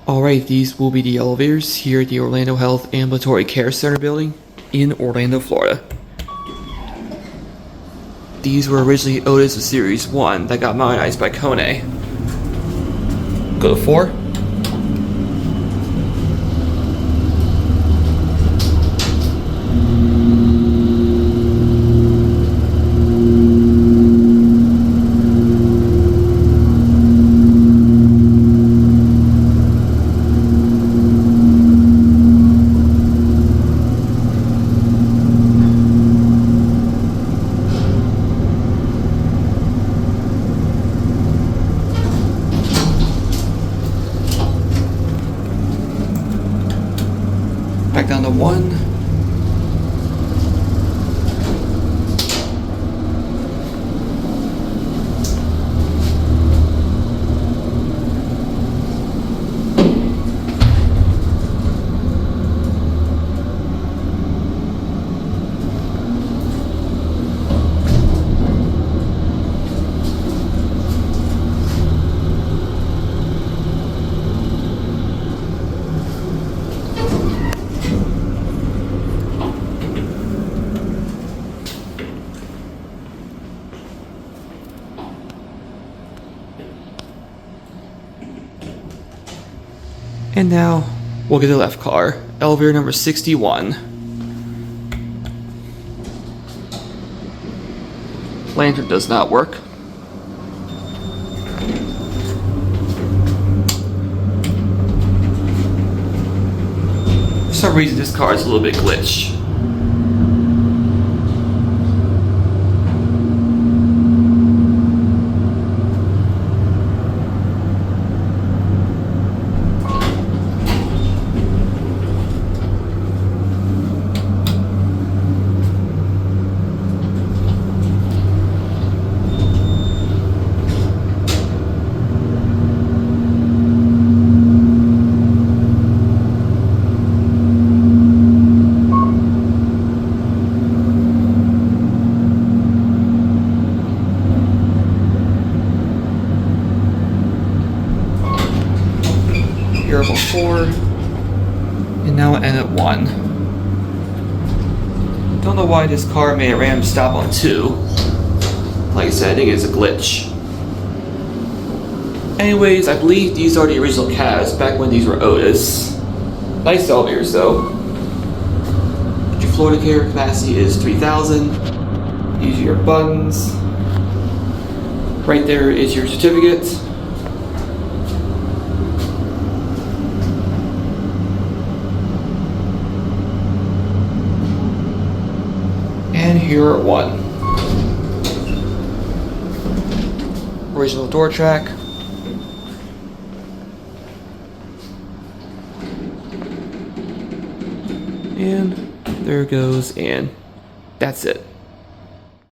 Alright, these will be the elevators here at the Orlando Health Ambulatory Care Center building in Orlando, Florida. These were originally Otis Series 1 that got modernized by KONE. Go to 4. Back down to 1. And now we'll get the left car, elevator number 61. Lantern does not work. For some reason this car is a little bit glitched. Here at 4, and now I end at 1. Don't know why this car made a random stop on 2. Like I said, I think it's a glitch. Anyways, I believe these are the original cabs back when these were Otis. Nice elevators though. Your Florida care capacity is 3,000. These are your buttons. Right there is your certificate. And here at 1. Original door track. And there it goes, and that's it.